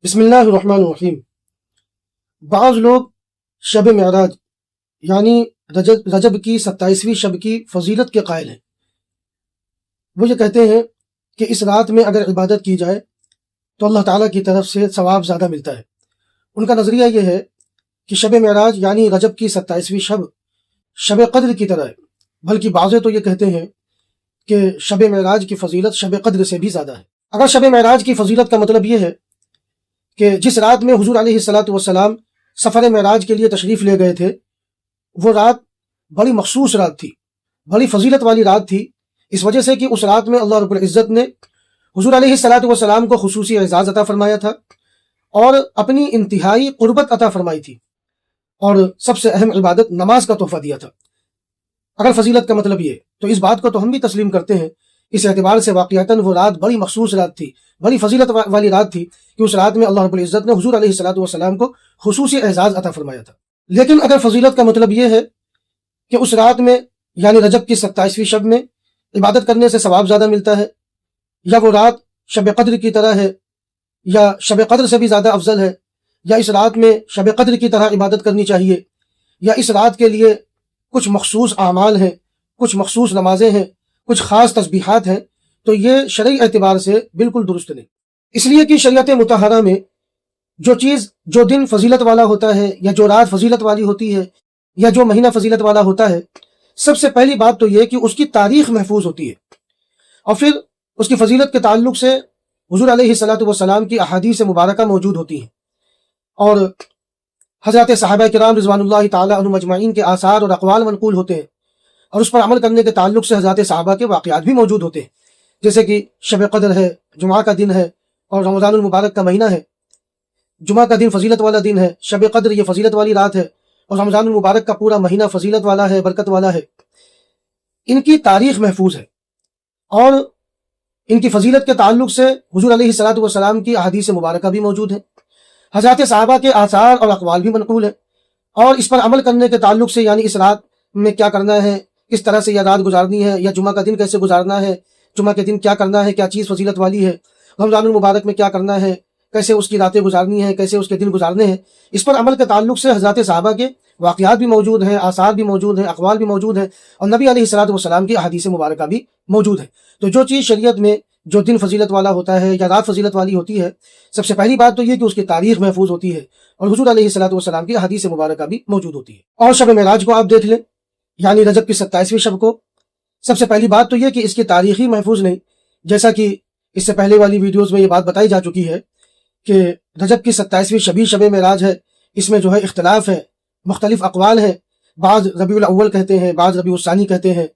بسم اللہ الرحمن الرحیم۔ بعض لوگ شب معراج یعنی رجب کی 27ویں شب کی فضیلت کے قائل ہیں۔ وہ یہ کہتے ہیں کہ اس رات میں اگر عبادت کی جائے تو اللہ تعالیٰ کی طرف سے ثواب زیادہ ملتا ہے۔ ان کا نظریہ یہ ہے کہ شب معراج یعنی رجب کی 27ویں شب قدر کی طرح ہے، بلکہ بعض تو یہ کہتے ہیں کہ شب معراج کی فضیلت شب قدر سے بھی زیادہ ہے۔ اگر شب معراج کی فضیلت کا مطلب یہ ہے کہ جس رات میں حضور علیہ السلام سفر معراج کے لیے تشریف لے گئے تھے، وہ رات بڑی مخصوص رات تھی، بڑی فضیلت والی رات تھی، اس وجہ سے کہ اس رات میں اللہ رب العزت نے حضور علیہ السلام کو خصوصی اعزاز عطا فرمایا تھا اور اپنی انتہائی قربت عطا فرمائی تھی، اور سب سے اہم عبادت نماز کا تحفہ دیا تھا۔ اگر فضیلت کا مطلب یہ تو اس بات کو تو ہم بھی تسلیم کرتے ہیں، اس اعتبار سے واقعتاً وہ رات بڑی مخصوص رات تھی، بڑی فضیلت والی رات تھی کہ اس رات میں اللہ رب العزت نے حضور علیہ السلام کو خصوصی اعزاز عطا فرمایا تھا۔ لیکن اگر فضیلت کا مطلب یہ ہے کہ اس رات میں یعنی رجب کی 27ویں شب میں عبادت کرنے سے ثواب زیادہ ملتا ہے، یا وہ رات شب قدر کی طرح ہے، یا شب قدر سے بھی زیادہ افضل ہے، یا اس رات میں شب قدر کی طرح عبادت کرنی چاہیے، یا اس رات کے لیے کچھ مخصوص اعمال ہیں، کچھ مخصوص نمازیں ہیں، کچھ خاص تسبیحات ہیں، تو یہ شرعی اعتبار سے بالکل درست نہیں۔ اس لیے کہ شریعت مطہرہ میں جو دن فضیلت والا ہوتا ہے، یا جو رات فضیلت والی ہوتی ہے، یا جو مہینہ فضیلت والا ہوتا ہے، سب سے پہلی بات تو یہ کہ اس کی تاریخ محفوظ ہوتی ہے، اور پھر اس کی فضیلت کے تعلق سے حضور علیہ السلام کی احادیث مبارکہ موجود ہوتی ہیں، اور حضرات صحابہ کرام رضوان اللہ تعالی عنہم اجمعین کے آثار اور اقوال منقول ہوتے ہیں، اور اس پر عمل کرنے کے تعلق سے حضرات صحابہ کے واقعات بھی موجود ہوتے ہیں، جیسے کہ شب قدر ہے، جمعہ کا دن ہے، اور رمضان المبارک کا مہینہ ہے۔ جمعہ کا دن فضیلت والا دن ہے، شب قدر یہ فضیلت والی رات ہے، اور رمضان المبارک کا پورا مہینہ فضیلت والا ہے، برکت والا ہے۔ ان کی تاریخ محفوظ ہے، اور ان کی فضیلت کے تعلق سے حضور علیہ السلام کی احادیث مبارکہ بھی موجود ہیں، حضرات صحابہ کے آثار اور اقوال بھی منقول ہیں، اور اس پر عمل کرنے کے تعلق سے یعنی اس رات میں کیا کرنا ہے، کس طرح سے یہ رات گزارنی ہے، یا جمعہ کا دن کیسے گزارنا ہے، جمعہ کے دن کیا کرنا ہے، کیا چیز فضیلت والی ہے، رمضان المبارک میں کیا کرنا ہے، کیسے اس کی راتیں گزارنی ہیں، کیسے اس کے دن گزارنے ہیں، اس پر عمل کے تعلق سے حضرات صحابہ کے واقعات بھی موجود ہیں، آثار بھی موجود ہیں، اقوال بھی موجود ہیں، اور نبی علیہ السلام کی احادیث مبارکہ بھی موجود ہے۔ تو جو چیز شریعت میں جو دن فضیلت والا ہوتا ہے یا رات فضیلت والی ہوتی ہے، سب سے پہلی بات تو یہ کہ اس کی تاریخ محفوظ ہوتی ہے، اور حضور علیہ السلام کی احادیث مبارکہ بھی موجود ہوتی ہے۔ اور شب معراج کو آپ دیکھ لیں، یعنی رجب کی 27ویں شب کو، سب سے پہلی بات تو یہ کہ اس کی تاریخ ہی محفوظ نہیں، جیسا کہ اس سے پہلے والی ویڈیوز میں یہ بات بتائی جا چکی ہے کہ رجب کی 27ویں شب معراج ہے، اس میں جو ہے اختلاف ہے، مختلف اقوال ہیں، بعض ربیع الاول کہتے ہیں، بعض ربیع الثانی کہتے ہیں،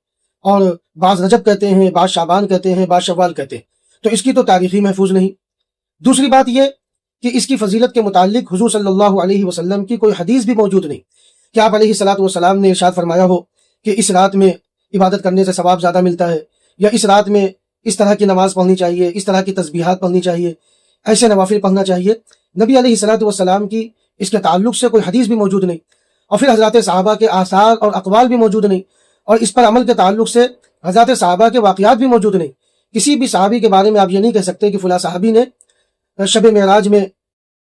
اور بعض رجب کہتے ہیں، بعض شعبان کہتے ہیں، بعض شوال کہتے ہیں، تو اس کی تو تاریخ ہی محفوظ نہیں۔ دوسری بات یہ کہ اس کی فضیلت کے متعلق حضور صلی اللہ علیہ وسلم کی کوئی حدیث بھی موجود نہیں کہ آپ علیہ السلام نے ارشاد فرمایا ہو کہ اس رات میں عبادت کرنے سے ثواب زیادہ ملتا ہے، یا اس رات میں اس طرح کی نماز پڑھنی چاہیے، اس طرح کی تسبیحات پڑھنی چاہیے، ایسے نوافل پڑھنا چاہیے۔ نبی علیہ السلام کی اس کے تعلق سے کوئی حدیث بھی موجود نہیں، اور پھر حضرات صحابہ کے آثار اور اقوال بھی موجود نہیں، اور اس پر عمل کے تعلق سے حضرات صحابہ کے واقعات بھی موجود نہیں۔ کسی بھی صحابی کے بارے میں آپ یہ نہیں کہہ سکتے کہ فلاں صحابی نے شب معراج میں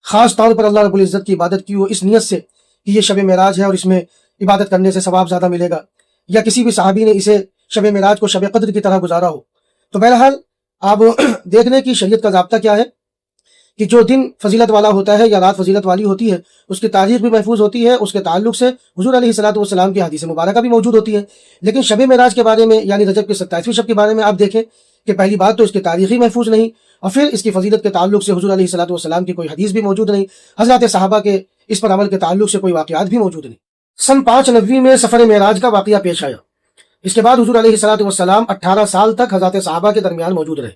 خاص طور پر اللہ رب العزت کی عبادت کی ہو اس نیت سے کہ یہ شب معراج ہے اور اس میں عبادت کرنے سے ثواب زیادہ ملے گا، یا کسی بھی صحابی نے اسے شب معراج کو شب قدر کی طرح گزارا ہو۔ تو بہرحال آپ دیکھ لیں کہ شریعت کا ضابطہ کیا ہے کہ جو دن فضیلت والا ہوتا ہے یا رات فضیلت والی ہوتی ہے، اس کی تاریخ بھی محفوظ ہوتی ہے، اس کے تعلق سے حضور علیہ السلام کی حدیث مبارکہ بھی موجود ہوتی ہے۔ لیکن شب معراج کے بارے میں یعنی رجب کی 27ویں شب کے بارے میں آپ دیکھیں کہ پہلی بات تو اس کی تاریخ ہی محفوظ نہیں، اور پھر اس کی فضیلت کے تعلق سے حضور علیہ السلام کی کوئی حدیث بھی موجود نہیں، حضرات صحابہ کے اس پر عمل کے تعلق سے کوئی واقعات بھی موجود نہیں۔ سن 590 میں سفر معراج کا واقعہ پیش آیا۔ اس کے بعد حضور علیہ السلام 18 سال تک حضرات صحابہ کے درمیان موجود رہے۔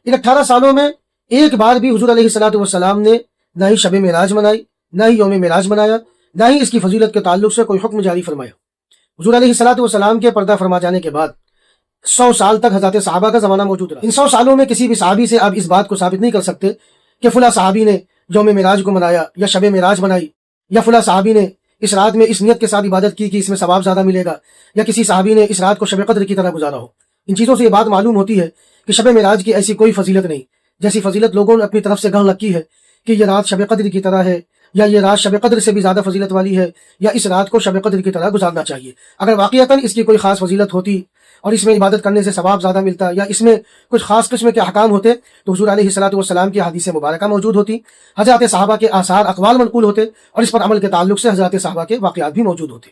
ان 18 سالوں میں ایک بار بھی حضور علیہ السلام نے نہ ہی شب معراج منائی، نہ ہی یوم معراج منایا، نہ ہی اس کی فضیلت کے تعلق سے کوئی حکم جاری فرمایا۔ حضور علیہ السلام کے پردہ فرما جانے کے بعد 100 سال تک حضرات صحابہ کا زمانہ موجود رہا۔ ان 100 سالوں میں کسی بھی صحابی سے آپ اس بات کو ثابت نہیں کر سکتے کہ فلاں صحابی نے یوم معراج کو منایا یا شب معراج منائی، یا فلاں صحابی نے اس رات میں اس نیت کے ساتھ عبادت کی کہ اس میں ثواب زیادہ ملے گا، یا کسی صحابی نے اس رات کو شب قدر کی طرح گزارا ہو۔ ان چیزوں سے یہ بات معلوم ہوتی ہے کہ شب معراج کی ایسی کوئی فضیلت نہیں، جیسی فضیلت لوگوں نے اپنی طرف سے گڑھ رکھی ہے کہ یہ رات شب قدر کی طرح ہے یا یہ رات شب قدر سے بھی زیادہ فضیلت والی ہے یا اس رات کو شب قدر کی طرح گزارنا چاہیے۔ اگر واقعتاً اس کی کوئی خاص فضیلت ہوتی اور اس میں عبادت کرنے سے ثواب زیادہ ملتا یا اس میں کچھ خاص قسم کے احکام ہوتے تو حضور علیہ الصلوۃ والسلام کی حدیث مبارکہ موجود ہوتی، حضرات صحابہ کے آثار اقوال منقول ہوتے اور اس پر عمل کے تعلق سے حضرات صحابہ کے واقعات بھی موجود ہوتے۔